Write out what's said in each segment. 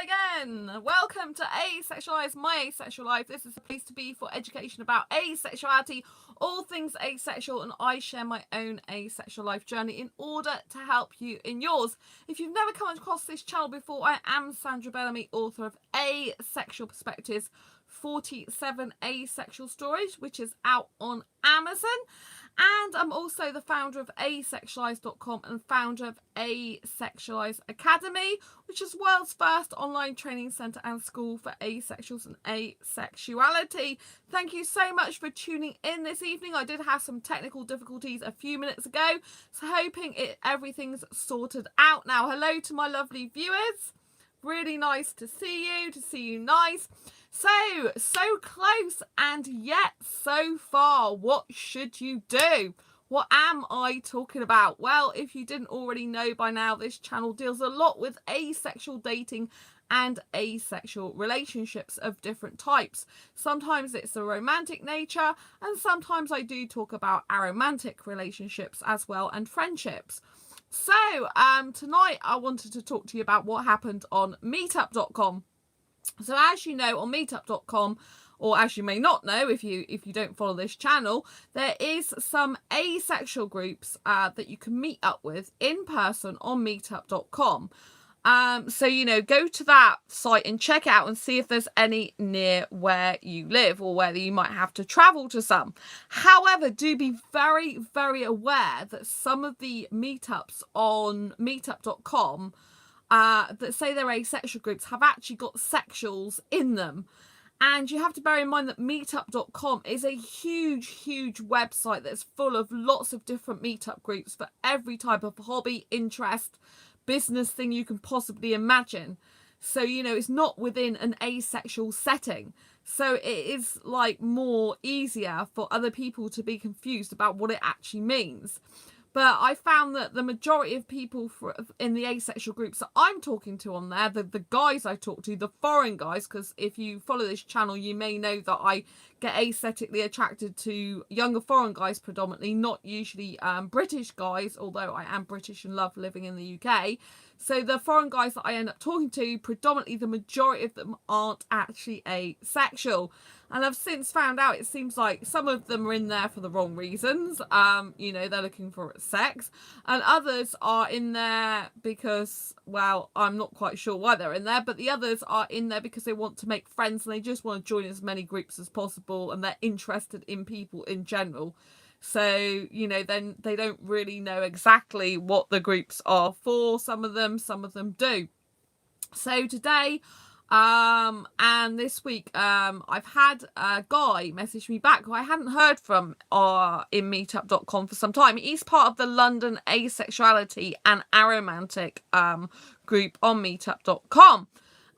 Again, welcome to Asexualized, my asexual life. This is a place to be for education about asexuality, all things asexual, and I share my own asexual life journey in order to help you in yours. If you've never come across this channel before, I am Sandra Bellamy, author of Asexual Perspectives, 47 Asexual Stories, which is out on Amazon. And I'm also the founder of asexualise.com and founder of Asexualise Academy, which is the world's first online training centre and school for asexuals and asexuality. Thank you so much for tuning in this evening. I did have some technical difficulties a few minutes ago, so hoping everything's sorted out now. Hello to my lovely viewers. Really nice to see you nice. So close and yet so far. What should you do? What am I talking about? Well, if you didn't already know by now, this channel deals a lot with asexual dating and asexual relationships of different types. Sometimes it's a romantic nature, and sometimes I do talk about aromantic relationships as well, and friendships. So tonight I wanted to talk to you about what happened on meetup.com. So as you know, on meetup.com, or as you may not know if you don't follow this channel, there is some asexual groups that you can meet up with in person on meetup.com. So, go to that site and check out and see if there's any near where you live, or whether you might have to travel to some. However, do be very, very aware that some of the meetups on meetup.com that say they're asexual groups have actually got sexuals in them. And you have to bear in mind that meetup.com is a huge website that's full of lots of different meetup groups for every type of hobby, interest, business thing you can possibly imagine. So, it's not within an asexual setting. So it is more easier for other people to be confused about what it actually means. But I found that the majority of people in the asexual groups that I'm talking to on there, the guys I talk to, the foreign guys, because if you follow this channel, you may know that I get aesthetically attracted to younger foreign guys predominantly, not usually British guys, although I am British and love living in the UK. So the foreign guys that I end up talking to, predominantly the majority of them aren't actually asexual. And I've since found out it seems like some of them are in there for the wrong reasons. They're looking for sex. And others are in there because, well, I'm not quite sure why they're in there. But the others are in there because they want to make friends and they just want to join as many groups as possible. And they're interested in people in general. So, then they don't really know exactly what the groups are for. Some of them do. So today, and this week, I've had a guy message me back who I hadn't heard from in meetup.com for some time. He's part of the London Asexuality and Aromantic group on meetup.com.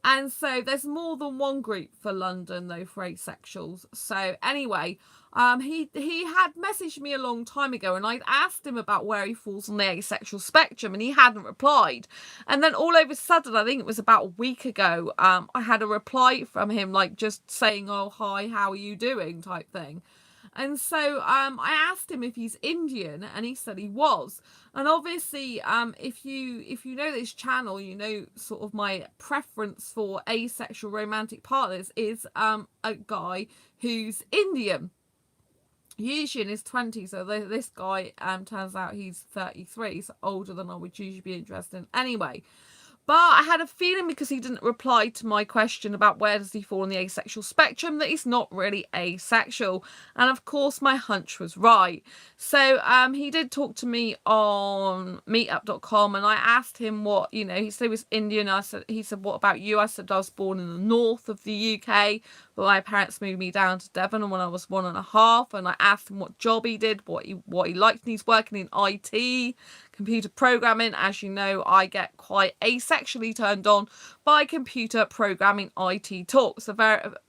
And so there's more than one group for London, though, for asexuals. So anyway, he had messaged me a long time ago, and I'd asked him about where he falls on the asexual spectrum, and he hadn't replied. And then all of a sudden, I think it was about a week ago, I had a reply from him, just saying, "Oh, hi, how are you doing?" type thing. And so I asked him if he's Indian, and he said he was. And obviously, if you know this channel, you know sort of my preference for asexual romantic partners is a guy who's Indian, usually in his 20s. So this guy turns out he's 33, so older than I would usually be interested in anyway. But I had a feeling, because he didn't reply to my question about where does he fall on the asexual spectrum, that he's not really asexual. And of course, my hunch was right. So he did talk to me on meetup.com, and I asked him what, he said he was Indian. He said, "What about you?" I said I was born in the north of the UK, but my parents moved me down to Devon when I was 1.5. And I asked him what job he did, what he liked, and he's working in IT, computer programming. As you know, I get quite asexually turned on by computer programming IT talk. So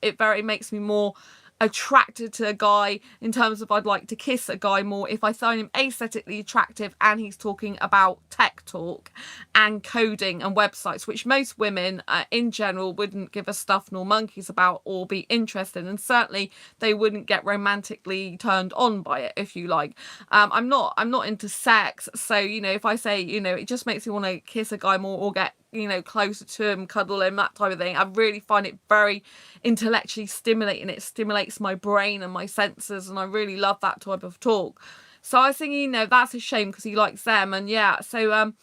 it very makes me more attracted to a guy in terms of I'd like to kiss a guy more if I find him aesthetically attractive and he's talking about tech talk and coding and websites, which most women in general wouldn't give a stuff nor monkeys about or be interested in, and certainly they wouldn't get romantically turned on by it, if you like. I'm not into sex, so if I say it just makes me want to kiss a guy more or get you know, closer to him, cuddle him, that type of thing. I really find it very intellectually stimulating. It stimulates my brain and my senses, and I really love that type of talk. So I was thinking, you know, that's a shame because he likes them. And yeah, so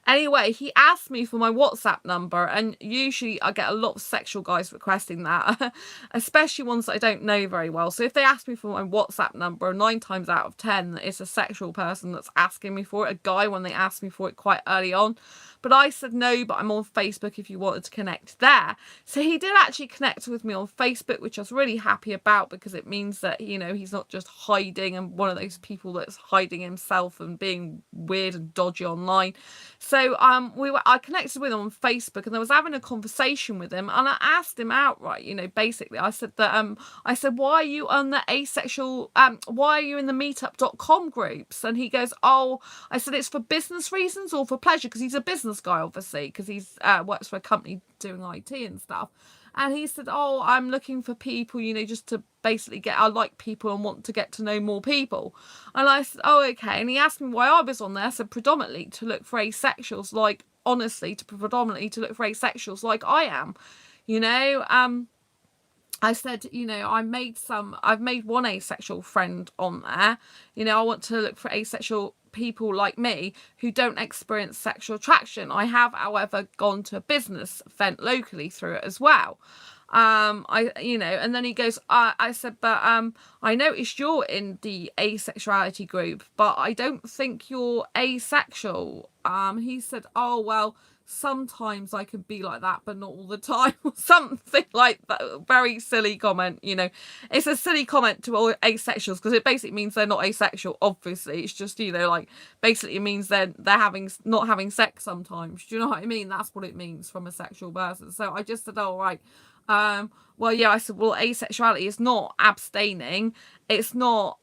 anyway, he asked me for my WhatsApp number, and usually I get a lot of sexual guys requesting that, especially ones that I don't know very well. So if they ask me for my WhatsApp number, 9 times out of 10, it's a sexual person that's asking me for it, a guy when they asked me for it quite early on. But I said no, but I'm on Facebook if you wanted to connect there. So he did actually connect with me on Facebook, which I was really happy about, because it means that, you know, he's not just hiding and one of those people that's hiding himself and being weird and dodgy online. So I connected with him on Facebook, and I was having a conversation with him, and I asked him outright, you know, basically I said that why are you on the asexual why are you in the meetup.com groups? And he goes, oh, I said, it's for business reasons or for pleasure? Because he's a business guy, obviously, because he's works for a company doing IT and stuff. And he said, oh, I'm looking for people, you know, just to basically I like people and want to get to know more people. And I said, oh, okay. And he asked me why I was on there. I said, predominantly to look for asexuals, like, honestly, predominantly to look for asexuals like I am, you know. I said, you know, I've made one asexual friend on there. You know, I want to look for asexual people like me who don't experience sexual attraction. I have, however, gone to a business event locally through it as well. You know, and then he goes, I said, but I noticed you're in the asexuality group, but I don't think you're asexual. He said, oh, well, sometimes I can be like that, but not all the time, or something like that. Very silly comment, you know. It's a silly comment to all asexuals, because it basically means they're not asexual, obviously. It's just, you know, like, basically it means they're not having sex sometimes. Do you know what I mean? That's what it means from a sexual person. So I just said, oh, right. Well, yeah, I said, well, asexuality is not abstaining. It's not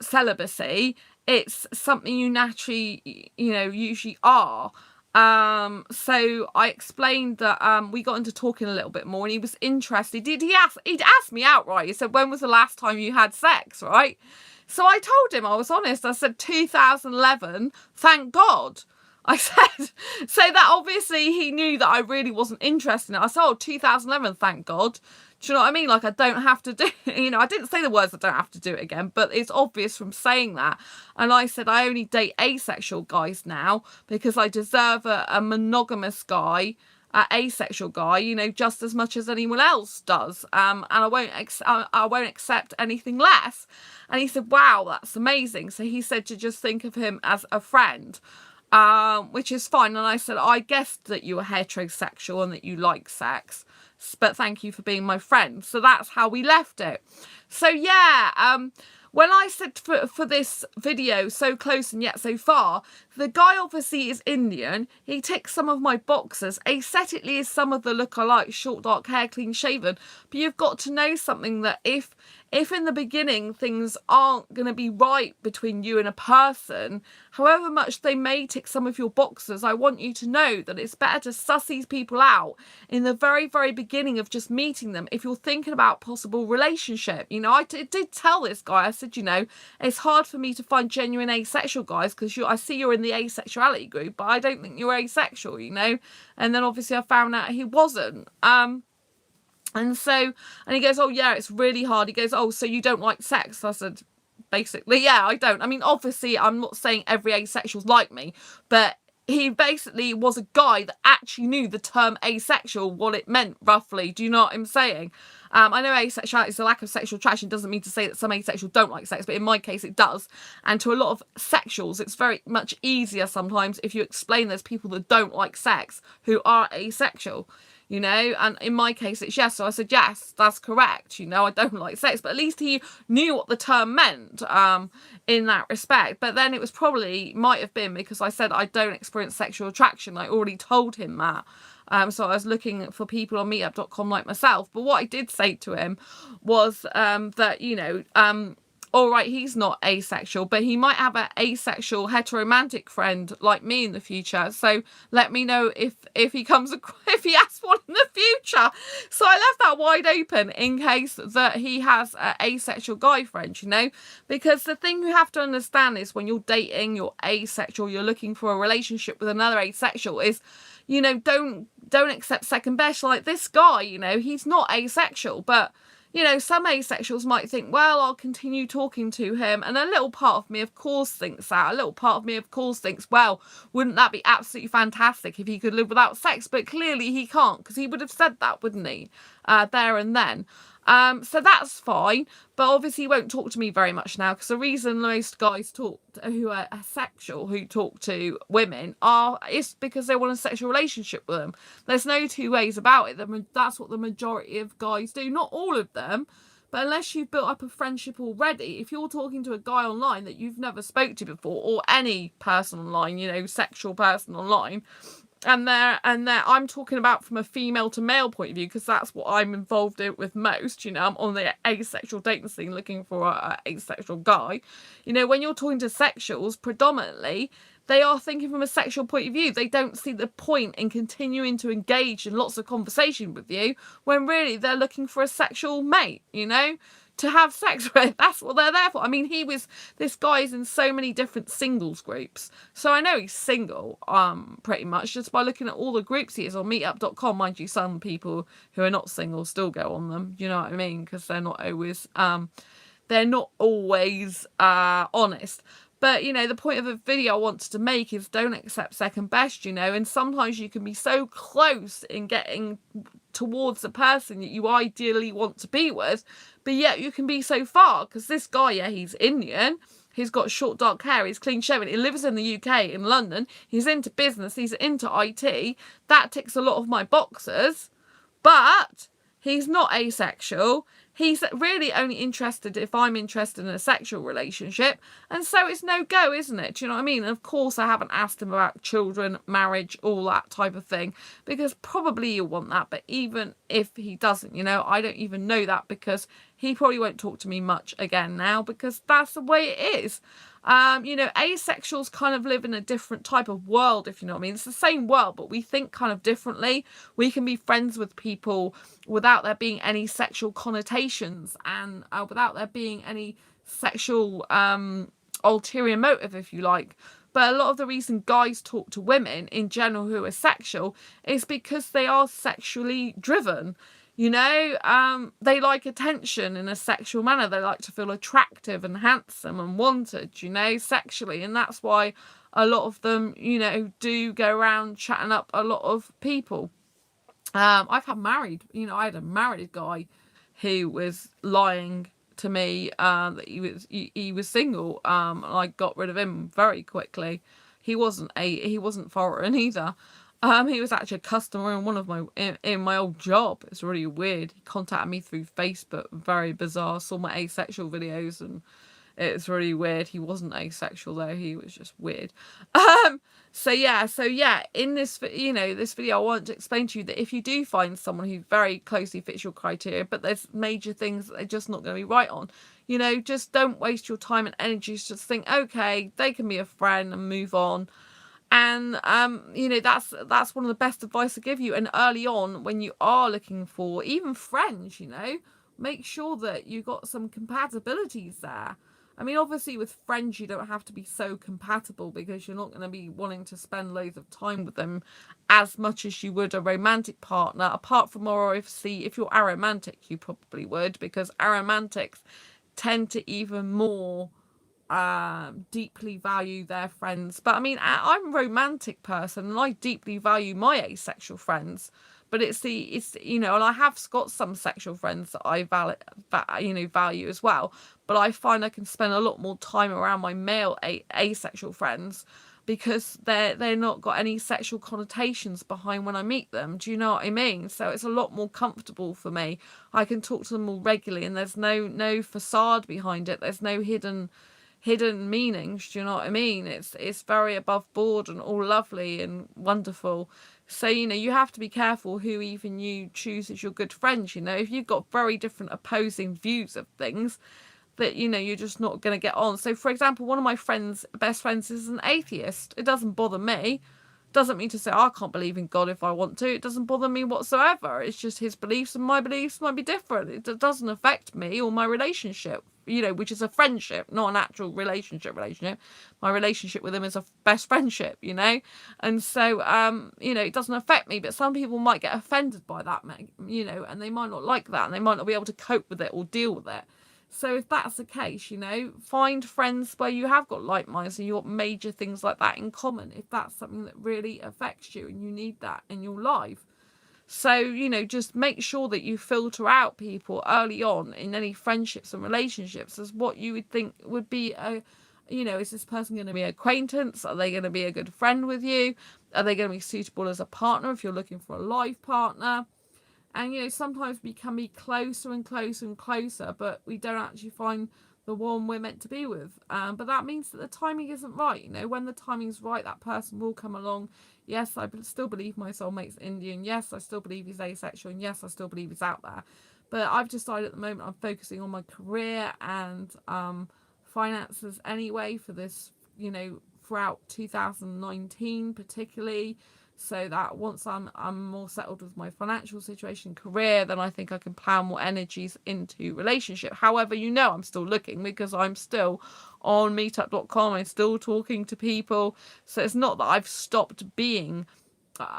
celibacy. It's something you naturally, you know, usually are. So I explained that we got into talking a little bit more, and he was interested. He'd asked me outright. He said, when was the last time you had sex, right? So I told him, I was honest. I said 2011, thank God. I said, so that obviously he knew that I really wasn't interested in it. I said, oh, 2011, thank God. Do you know what I mean? Like, I don't have to do, you know, I didn't say the words, I don't have to do it again, but it's obvious from saying that. And I said, I only date asexual guys now because I deserve a monogamous guy, asexual guy, you know, just as much as anyone else does. And I won't accept anything less. And he said, wow, that's amazing. So he said to just think of him as a friend. Which is fine. And I said, I guessed that you were heterosexual and that you like sex, but thank you for being my friend. So that's how we left it. So yeah, when I said for this video, so close and yet so far, the guy obviously is Indian. He ticks some of my boxes. Aesthetically is some of the look I like, short dark hair, clean shaven. But you've got to know something, that if in the beginning things aren't going to be right between you and a person, however much they may tick some of your boxes, I want you to know that it's better to suss these people out in the very, very beginning of just meeting them if you're thinking about possible relationship. You know, I did tell this guy, I said, you know, it's hard for me to find genuine asexual guys because I see you're in the asexuality group, but I don't think you're asexual, you know. And then obviously I found out he wasn't. And he goes, oh yeah, it's really hard. He goes, oh, so you don't like sex? I said, basically, yeah, I don't. I mean, obviously, I'm not saying every asexual's like me, but he basically was a guy that actually knew the term asexual, what it meant, roughly. Do you know what I'm saying? I know asexuality is a lack of sexual attraction. It doesn't mean to say that some asexuals don't like sex, but in my case, it does. And to a lot of sexuals, it's very much easier sometimes if you explain there's people that don't like sex who are asexual. You know, and in my case, it's yes. So I said, yes, that's correct. You know, I don't like sex, but at least he knew what the term meant in that respect. But then it was might have been because I said I don't experience sexual attraction. I already told him that. So I was looking for people on meetup.com like myself. But what I did say to him was that, you know, all right, he's not asexual, but he might have an asexual heteromantic friend like me in the future. So let me know if he comes if he has one in the future. So I left that wide open in case that he has an asexual guy friend, you know, because the thing you have to understand is when you're dating, you're asexual, you're looking for a relationship with another asexual, is, you know, don't accept second best. Like this guy, you know, he's not asexual, but you know, some asexuals might think, well, I'll continue talking to him. And a little part of me, of course, thinks that. A little part of me, of course, thinks, well, wouldn't that be absolutely fantastic if he could live without sex? But clearly he can't, because he would have said that, wouldn't he? There and then. So that's fine. But obviously he won't talk to me very much now, because the reason most guys who are asexual, who talk to women, is because they want a sexual relationship with them. There's no two ways about it. That's what the majority of guys do. Not all of them, but unless you've built up a friendship already, if you're talking to a guy online that you've never spoke to before, or any person online, you know, sexual person online, and I'm talking about from a female to male point of view, because that's what I'm involved in with most, you know, I'm on the asexual dating scene looking for a asexual guy. You know, when you're talking to sexuals, predominantly, they are thinking from a sexual point of view. They don't see the point in continuing to engage in lots of conversation with you, when really they're looking for a sexual mate, you know, to have sex with. That's what they're there for. I mean, this guy's in so many different singles groups, so I know he's single pretty much just by looking at all the groups he is on meetup.com. Mind you, some people who are not single still go on them, you know what I mean, because they're not always honest. But, you know, the point of the video I wanted to make is don't accept second best, you know, and sometimes you can be so close in getting towards the person that you ideally want to be with, but yet you can be so far, because this guy, yeah, he's Indian, he's got short dark hair, he's clean shaven, he lives in the UK, in London, he's into business, he's into IT, that ticks a lot of my boxes, but he's not asexual. He's really only interested if I'm interested in a sexual relationship. And so it's no go, isn't it? Do you know what I mean? And of course, I haven't asked him about children, marriage, all that type of thing, because probably you'll want that. But even if he doesn't, you know, I don't even know that, because he probably won't talk to me much again now, because that's the way it is. You know, asexuals kind of live in a different type of world, if you know what I mean. It's the same world, but we think kind of differently. We can be friends with people without there being any sexual connotations, and without there being any sexual ulterior motive, if you like. But a lot of the reason guys talk to women in general who are sexual is because they are sexually driven. You know, they like attention in a sexual manner. They like to feel attractive and handsome and wanted, you know, sexually. And that's why a lot of them, you know, do go around chatting up a lot of people. I had a married guy who was lying to me that he was single. And I got rid of him very quickly. He wasn't foreign either. He was actually a customer in my old job. It's really weird. He contacted me through Facebook. Very bizarre. Saw my asexual videos, and it's really weird. He wasn't asexual though. He was just weird. So yeah. In this, you know, this video, I want to explain to you that if you do find someone who very closely fits your criteria, but there's major things that they're just not going to be right on, you know, just don't waste your time and energy. Just think, okay, they can be a friend and move on. And you know, that's one of the best advice I give you. And early on, when you are looking for even friends, you know, make sure that you got some compatibilities there. I mean, obviously with friends you don't have to be so compatible, because you're not going to be wanting to spend loads of time with them as much as you would a romantic partner. Apart from, or obviously if you're aromantic, you probably would, because aromantics tend to even more deeply value their friends. But I mean, I'm a romantic person and I deeply value my asexual friends, but it's you know, and I have got some sexual friends that I value as well, but I find I can spend a lot more time around my male asexual friends, because they're not got any sexual connotations behind when I meet them. Do you know what I mean? So it's a lot more comfortable for me. I can talk to them all regularly, and there's no facade behind it. There's no hidden meanings. Do you know what I mean? It's very above board and all lovely and wonderful. So, you know, you have to be careful who even you choose as your good friends. You know, if you've got very different opposing views of things, that, you know, you're just not going to get on. So, for example, one of my best friends is an atheist. It doesn't bother me. Doesn't mean to say I can't believe in God if I want to. It doesn't bother me whatsoever. It's just his beliefs and my beliefs might be different. It doesn't affect me or my relationship, you know, which is a friendship, not an actual relationship. My relationship with him is a best friendship, you know. And so, you know, it doesn't affect me. But some people might get offended by that, you know, and they might not like that, and they might not be able to cope with it or deal with it. So if that's the case, you know, find friends where you have got like minds and you've got major things like that in common, if that's something that really affects you and you need that in your life. So, you know, just make sure that you filter out people early on in any friendships and relationships as what you would think would be a, you know, is this person going to be an acquaintance? Are they going to be a good friend with you? Are they going to be suitable as a partner if you're looking for a life partner? And, you know, sometimes we can be closer and closer and closer, but we don't actually find the one we're meant to be with. But that means that the timing isn't right. You know, when the timing's right, that person will come along. Yes, I still believe my soulmate's Indian. Yes, I still believe he's asexual. And yes, I still believe he's out there. But I've decided at the moment I'm focusing on my career and finances anyway for this, you know, throughout 2019 particularly. So that once I'm more settled with my financial situation, career, then I think I can plow more energies into relationship. However, you know, I'm still looking because I'm still on meetup.com. I'm still talking to people. So it's not that I've stopped being,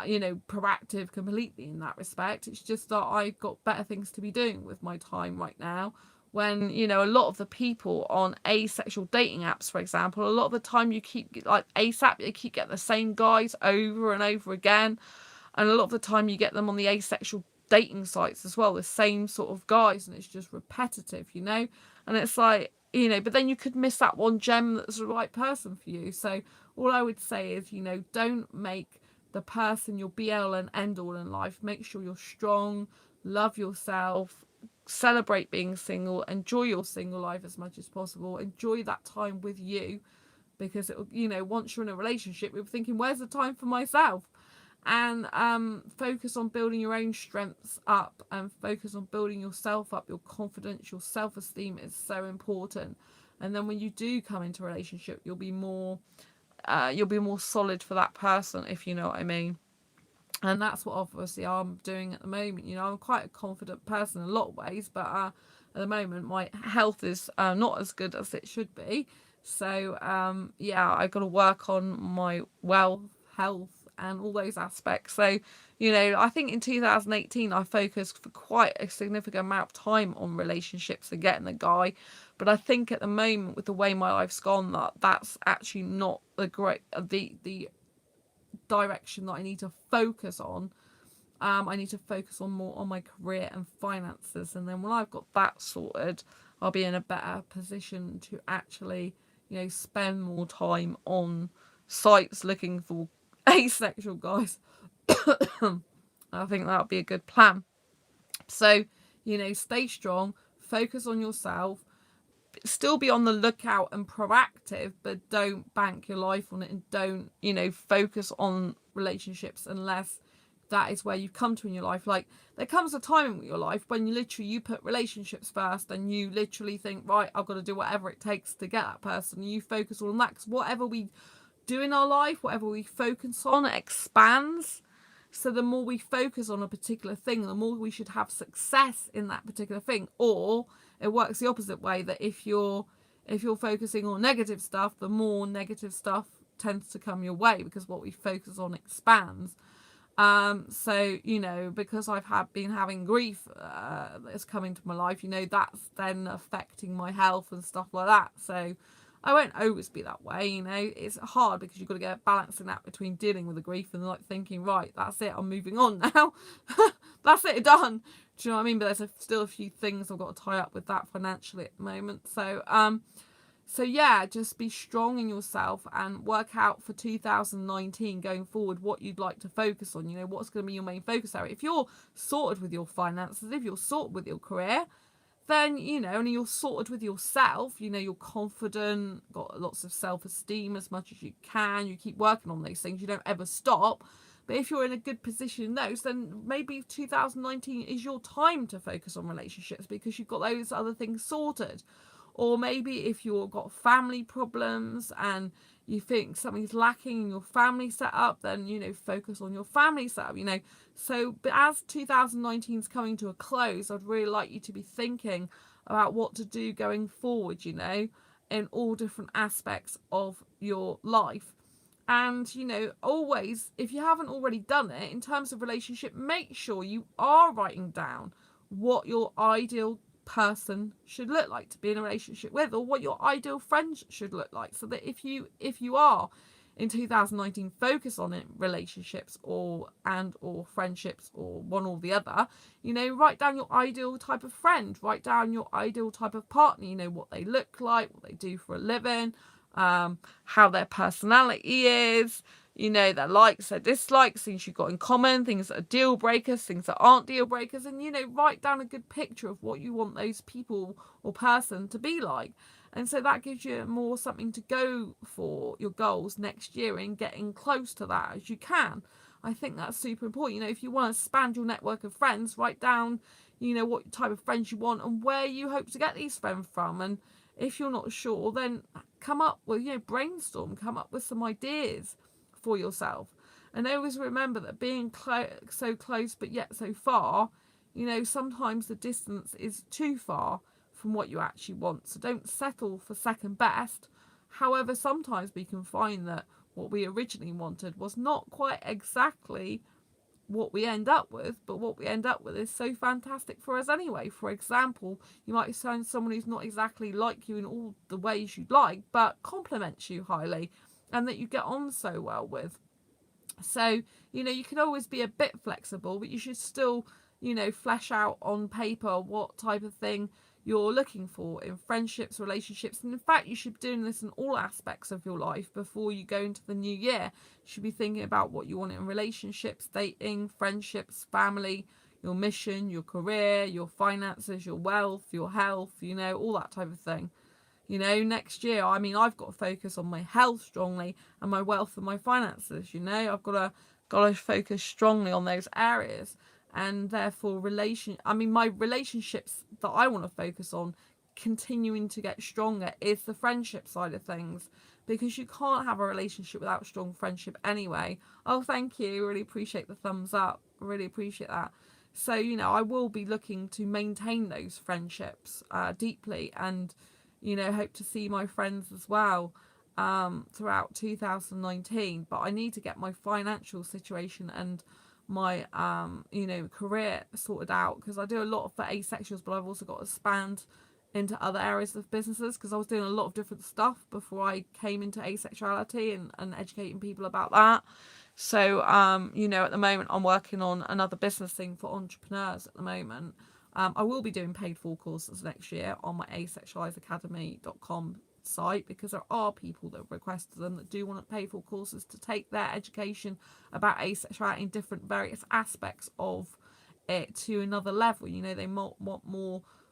you know, proactive completely in that respect. It's just that I've got better things to be doing with my time right now. When, you know, a lot of the people on asexual dating apps, for example, a lot of the time you keep, like ASAP, you keep getting the same guys over and over again. And a lot of the time you get them on the asexual dating sites as well, the same sort of guys, and it's just repetitive, you know. And it's like, you know, but then you could miss that one gem that's the right person for you. So all I would say is, you know, don't make the person your be all and end all in life. Make sure you're strong, love yourself, celebrate being single, enjoy your single life as much as possible, enjoy that time with you, because it, you know, once you're in a relationship, you're thinking, where's the time for myself? And focus on building your own strengths up and focus on building yourself up. Your confidence, your self-esteem is so important. And then when you do come into a relationship, you'll be more solid for that person, if you know what I mean. And that's what obviously I'm doing at the moment. You know, I'm quite a confident person in a lot of ways, but at the moment my health is not as good as it should be. So yeah, I've got to work on my health and all those aspects. So, you know, I think in 2018 I focused for quite a significant amount of time on relationships and getting the guy. But I think at the moment, with the way my life's gone, that's actually not the direction that I need to focus on. I need to focus on more on my career and finances, and then when I've got that sorted, I'll be in a better position to actually, you know, spend more time on sites looking for asexual guys. I think that'll be a good plan. So, you know, stay strong, focus on yourself, still be on the lookout and proactive, but don't bank your life on it, and don't, you know, focus on relationships unless that is where you've come to in your life. Like, there comes a time in your life when you put relationships first, and you literally think, right, I've got to do whatever it takes to get that person, and you focus on that, because whatever we do in our life, whatever we focus on, it expands. So the more we focus on a particular thing, the more we should have success in that particular thing. Or it works the opposite way, that if you're focusing on negative stuff, the more negative stuff tends to come your way, because what we focus on expands. So, you know, because I've been having grief that's coming to my life, you know, that's then affecting my health and stuff like that. So I won't always be that way, you know. It's hard because you've got to get balancing that between dealing with the grief and like thinking, right, that's it, I'm moving on now. That's it, done. Do you know what I mean? But there's still a few things I've got to tie up with that financially at the moment. So yeah, just be strong in yourself and work out for 2019 going forward what you'd like to focus on. You know, what's going to be your main focus area. If you're sorted with your finances, if you're sorted with your career, then, you know, and you're sorted with yourself, you know, you're confident, got lots of self-esteem as much as you can, you keep working on those things, you don't ever stop. But if you're in a good position in those, then maybe 2019 is your time to focus on relationships because you've got those other things sorted. Or maybe if you've got family problems and you think something's lacking in your family setup, then, you know, focus on your family setup, you know. So, but as 2019 is coming to a close, I'd really like you to be thinking about what to do going forward, you know, in all different aspects of your life. And, you know, always, if you haven't already done it, in terms of relationship, make sure you are writing down what your ideal person should look like to be in a relationship with, or what your ideal friends should look like, so that if you are in 2019 focus on it, relationships or friendships or one or the other, you know, write down your ideal type of friend, write down your ideal type of partner, you know, what they look like, what they do for a living, how their personality is, you know, their likes, their dislikes, things you've got in common, things that are deal breakers, things that aren't deal breakers, and, you know, write down a good picture of what you want those people or person to be like. And so that gives you more something to go for your goals next year in getting close to that as you can. I think that's super important. You know, if you want to expand your network of friends, write down, you know, what type of friends you want and where you hope to get these friends from. And if you're not sure, then come up with, you know, brainstorm, come up with some ideas for yourself. And always remember that being so close but yet so far, you know, sometimes the distance is too far from what you actually want. So don't settle for second best. However, sometimes we can find that what we originally wanted was not quite exactly what we end up with, but what we end up with is so fantastic for us anyway. For example, you might find someone who's not exactly like you in all the ways you'd like, but compliments you highly and that you get on so well with. So, you know, you can always be a bit flexible, but you should still, you know, flesh out on paper what type of thing you're looking for in friendships, relationships. And in fact, you should be doing this in all aspects of your life before you go into the new year. You should be thinking about what you want in relationships, dating, friendships, family, your mission, your career, your finances, your wealth, your health, you know, all that type of thing. You know, next year, I mean, I've got to focus on my health strongly and my wealth and my finances. You know, I've got to focus strongly on those areas, and therefore, my relationships that I want to focus on, continuing to get stronger, is the friendship side of things, because you can't have a relationship without strong friendship anyway. Oh, thank you. Really appreciate the thumbs up. Really appreciate that. So, you know, I will be looking to maintain those friendships deeply, and, you know, hope to see my friends as well throughout 2019. But I need to get my financial situation and my you know, career sorted out, because I do a lot for asexuals, but I've also got to expand into other areas of businesses, because I was doing a lot of different stuff before I came into asexuality and educating people about that. So you know, at the moment I'm working on another business thing for entrepreneurs at the moment. I will be doing paid for courses next year on my asexualizeacademy.com site, because there are people that have requested them that do want to pay for courses to take their education about asexuality in different various aspects of it to another level. You know, they want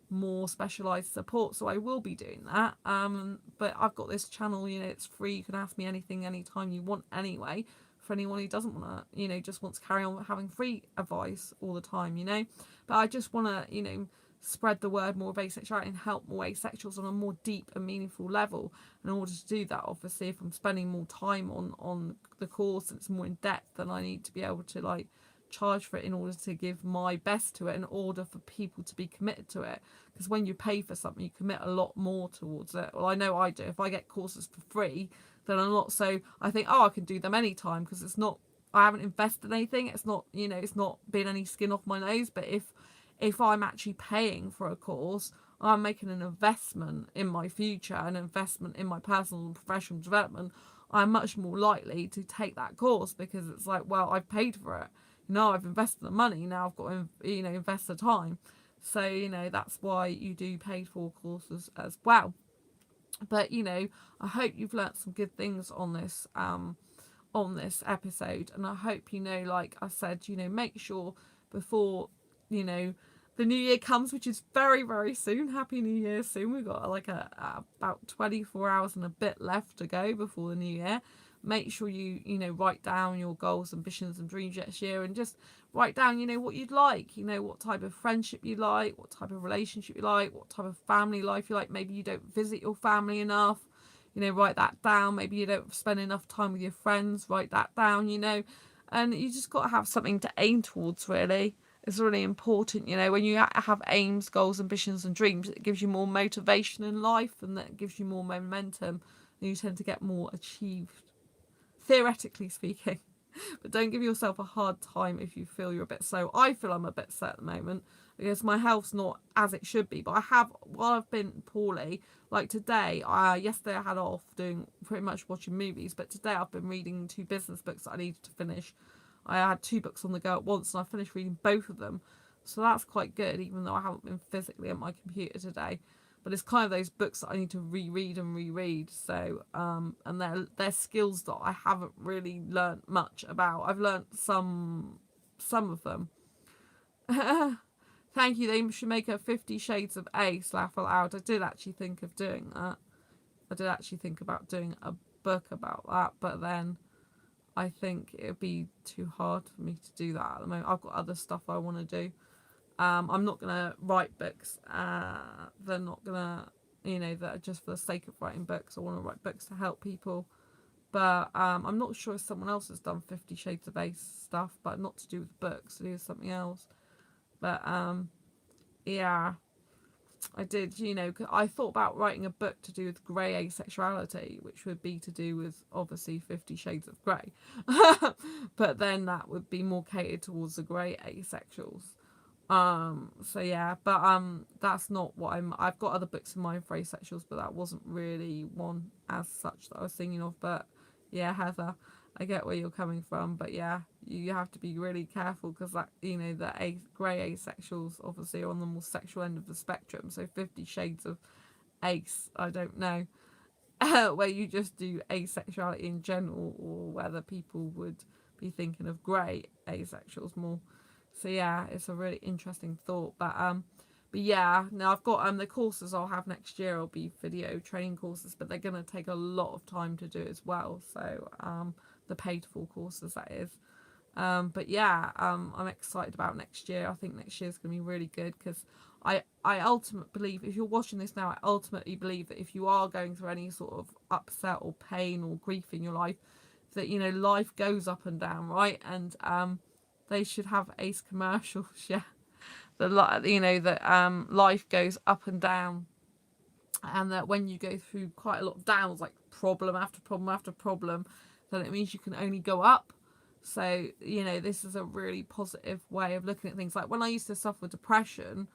more specialized support, so I will be doing that. But I've got this channel, you know, it's free. You can ask me anything anytime you want anyway, for anyone who doesn't want to, you know, just wants to carry on having free advice all the time, you know. But I just want to, you know, spread the word more of asexuality and help more asexuals on a more deep and meaningful level. And in order to do that, obviously, if I'm spending more time on the course and it's more in depth, then I need to be able to, like, charge for it in order to give my best to it, in order for people to be committed to it. Because when you pay for something, you commit a lot more towards it. Well, I know I do. If I get courses for free, then I'm not so, I think, oh, I can do them anytime, because it's not, I haven't invested anything. It's not, you know, it's not been any skin off my nose. But if I'm actually paying for a course, I'm making an investment in my future, an investment in my personal and professional development. I'm much more likely to take that course, because it's like, well, I've paid for it. You know, I've invested the money. Now I've got to, you know, invest the time. So, you know, that's why you do paid for courses as well. But, you know, I hope you've learnt some good things on this episode, and I hope, you know, like I said, you know, make sure before, you know, the new year comes, which is very, very soon. Happy New Year soon. We've got like about 24 hours and a bit left to go before the new year. Make sure you know, write down your goals, ambitions and dreams next year, and just write down, you know, what you'd like, you know, what type of friendship you like, what type of relationship you like, what type of family life you like. Maybe you don't visit your family enough, you know, write that down. Maybe you don't spend enough time with your friends, write that down, you know. And you just got to have something to aim towards, really. It's really important, you know, when you have aims, goals, ambitions and dreams, it gives you more motivation in life, and that gives you more momentum, and you tend to get more achieved, theoretically speaking. But don't give yourself a hard time if you feel you're a bit slow. I feel I'm a bit slow at the moment because my health's not as it should be. But I have, while I've been poorly, like today, yesterday I had off doing pretty much watching movies, but today I've been reading 2 business books that I needed to finish. I had 2 books on the go at once, and I finished reading both of them. So that's quite good, even though I haven't been physically at my computer today. But it's kind of those books that I need to reread and reread. So, and they're skills that I haven't really learnt much about. I've learnt some of them. Thank you. They should make a 50 Shades of Ace laugh aloud. I did actually think of doing that. I did actually think about doing a book about that, but then I think it would be too hard for me to do that at the moment. I've got other stuff I want to do. I'm not going to write books. They're not going to, you know, that are just for the sake of writing books. I want to write books to help people. But I'm not sure if someone else has done 50 Shades of Ace stuff, but not to do with books, to do with something else. But yeah, I did, you know, I thought about writing a book to do with grey asexuality, which would be to do with, obviously, 50 Shades of Grey. But then that would be more catered towards the grey asexuals. So yeah, but that's not what I've got other books in mind for asexuals, but that wasn't really one as such that I was thinking of. But yeah, Heather, I get where you're coming from, but yeah, you have to be really careful because that, you know, the grey asexuals obviously are on the more sexual end of the spectrum. So 50 Shades of Ace, I don't know where you just do asexuality in general, or whether people would be thinking of grey asexuals more. So yeah, it's a really interesting thought. But yeah, now I've got the courses I'll have next year will be video training courses, but they're gonna take a lot of time to do as well. So the paid for courses, that is. But yeah, I'm excited about next year. I think next year is gonna be really good because I ultimately believe, if you're watching this now, I ultimately believe that if you are going through any sort of upset or pain or grief in your life, that, you know, life goes up and down, right? And they should have Ace commercials, yeah. You know, that life goes up and down, and that when you go through quite a lot of downs, like problem after problem after problem, then it means you can only go up. So, you know, this is a really positive way of looking at things. Like when I used to suffer depression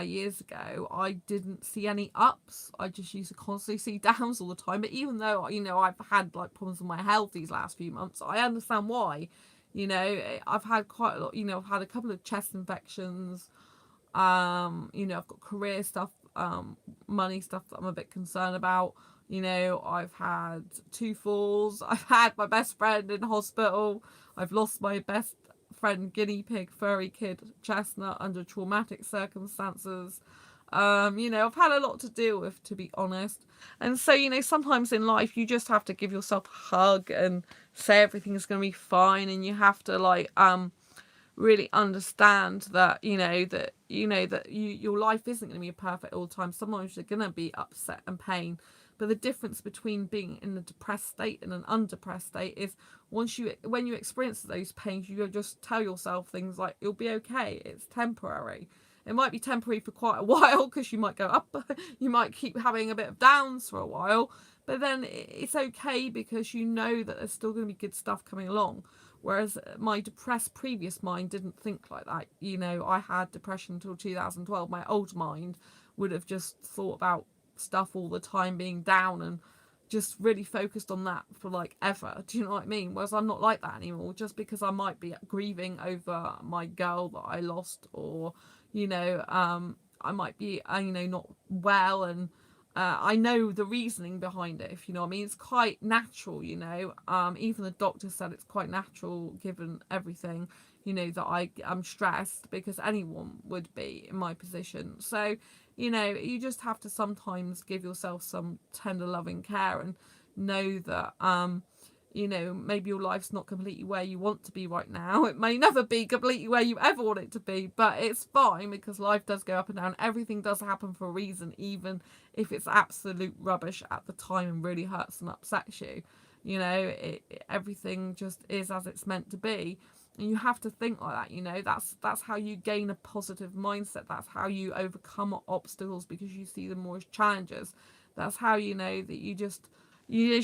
years ago, I didn't see any ups. I just used to constantly see downs all the time. But even though, you know, I've had like problems with my health these last few months, I understand why. You know, I've had quite a lot, you know, I've had a couple of chest infections. You know, I've got career stuff, money stuff that I'm a bit concerned about. You know, I've had 2 falls. I've had my best friend in hospital. I've lost my best friend, guinea pig, furry kid, Chestnut, under traumatic circumstances. You know, I've had a lot to deal with, to be honest. And so, you know, sometimes in life you just have to give yourself a hug and say everything's going to be fine, and you have to like really understand that, that your life isn't going to be perfect all the time. Sometimes you're going to be upset and pain. But the difference between being in a depressed state and an undepressed state is when you experience those pains, you just tell yourself things like, you'll be okay, it's temporary. It might be temporary for quite a while because you might go up, you might keep having a bit of downs for a while, but then it's okay because you know that there's still going to be good stuff coming along. Whereas my depressed previous mind didn't think like that. You know, I had depression until 2012. My old mind would have just thought about stuff all the time, being down, and just really focused on that for like ever. Do you know what I mean? Whereas I'm not like that anymore. Just because I might be grieving over my girl that I lost, or I might be not well, and I know the reasoning behind it, if you know what I mean. It's quite natural, even the doctor said it's quite natural given everything, that I'm stressed, because anyone would be in my position. So you just have to sometimes give yourself some tender loving care and know that you know, maybe your life's not completely where you want to be right now. It may never be completely where you ever want it to be, but it's fine because life does go up and down. Everything does happen for a reason, even if it's absolute rubbish at the time and really hurts and upsets you. You know, everything just is as it's meant to be. And you have to think like that, you know. That's how you gain a positive mindset. That's how you overcome obstacles, because you see them more as challenges. That's how you know that you just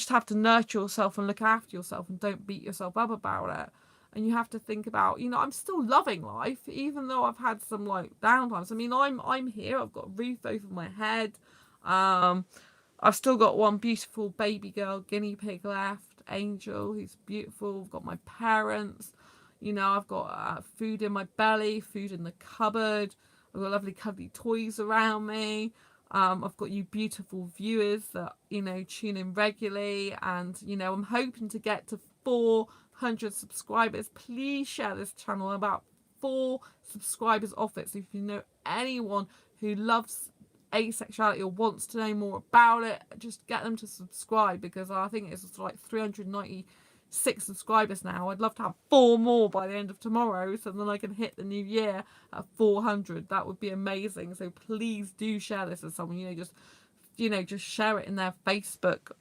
have to nurture yourself and look after yourself and don't beat yourself up about it. And you have to think about, you know, I'm still loving life even though I've had some like downtimes. I mean, I'm here. I've got a roof over my head. I've still got one beautiful baby girl guinea pig left, Angel, who's beautiful. I've got my parents. You know, I've got food in my belly, food in the cupboard. I've got lovely cuddly toys around me. I've got you beautiful viewers that, you know, tune in regularly. And, you know, I'm hoping to get to 400 subscribers. Please share this channel. I'm about 4 subscribers off it. So if you know anyone who loves asexuality or wants to know more about it, just get them to subscribe, because I think it's like 396 subscribers now. I'd love to have 4 more by the end of tomorrow, so then I can hit the new year at 400. That would be amazing. So please do share this with someone. Just share it in their Facebook,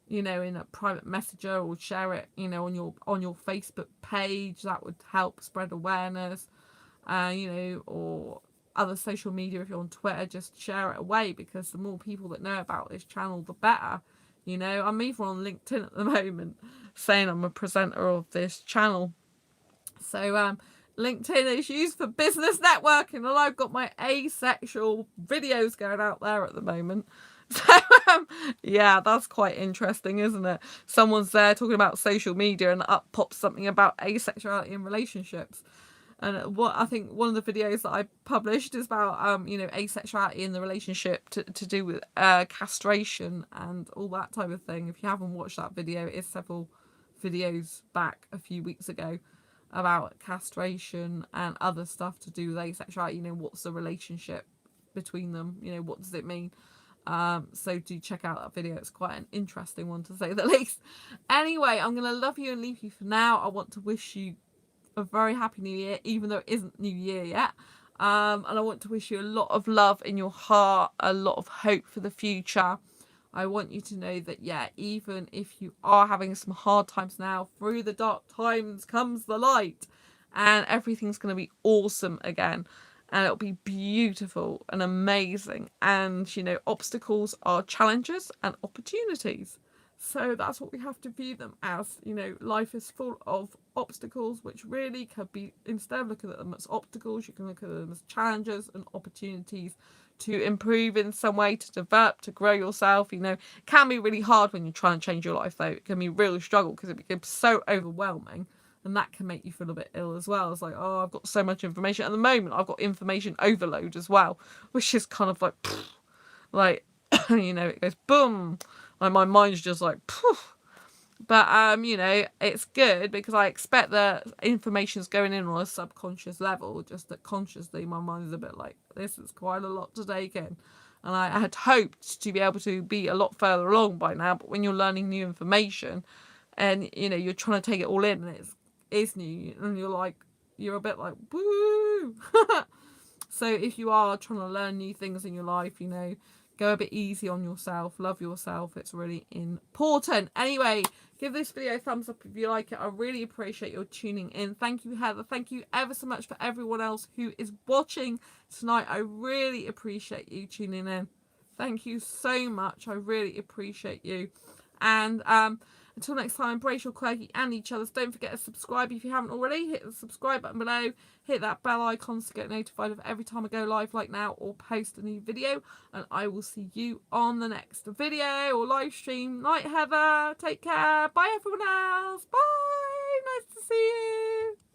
you know, in a private messenger, or share it, you know, on your Facebook page. That would help spread awareness, you know, or other social media. If you're on Twitter, just share it away, because the more people that know about this channel, the better. You know, I'm even on LinkedIn at the moment saying I'm a presenter of this channel. So LinkedIn is used for business networking, and I've got my asexual videos going out there at the moment. So yeah, that's quite interesting, isn't it? Someone's there talking about social media and up pops something about asexuality in relationships. And what I think one of the videos that I published is about, you know, asexuality in the relationship to do with castration and all that type of thing. If you haven't watched that video, it's several videos back a few weeks ago about castration and other stuff to do with asexuality. You know, what's the relationship between them? You know, what does it mean? So do check out that video. It's quite an interesting one, to say the least. Anyway, I'm going to love you and leave you for now. I want to wish you a very happy new year, even though it isn't new year yet. And I want to wish you a lot of love in your heart, a lot of hope for the future. I want you to know that, yeah, even if you are having some hard times now, through the dark times comes the light, and everything's going to be awesome again, and it'll be beautiful and amazing. And, you know, obstacles are challenges and opportunities. So that's what we have to view them as. You know, life is full of obstacles, which really could be, instead of looking at them as obstacles, you can look at them as challenges and opportunities to improve in some way, to develop, to grow yourself. You know, it can be really hard when you're trying to change your life, though. It can be a real struggle, because it becomes so overwhelming, and that can make you feel a bit ill as well. It's like, oh, I've got so much information. At the moment, I've got information overload as well, which is kind of like, you know, it goes boom. Like, my mind's just like, poof. But, you know, it's good, because I expect that information's going in on a subconscious level, just that consciously my mind is a bit like, this is quite a lot to take in. And I had hoped to be able to be a lot further along by now, but when you're learning new information and, you know, you're trying to take it all in, and it's new, and you're a bit like, woo. So if you are trying to learn new things in your life, you know, go a bit easy on yourself. Love yourself. It's really important. Anyway, give this video a thumbs up if you like it. I really appreciate your tuning in. Thank you, Heather. Thank you ever so much for everyone else who is watching tonight. I really appreciate you tuning in. Thank you so much. I really appreciate you. And until next time, embrace your quirky and each other's. Don't forget to subscribe if you haven't already. Hit the subscribe button below. Hit that bell icon to get notified of every time I go live like now, or post a new video. And I will see you on the next video or live stream. Night, Heather. Take care. Bye, everyone else. Bye. Nice to see you.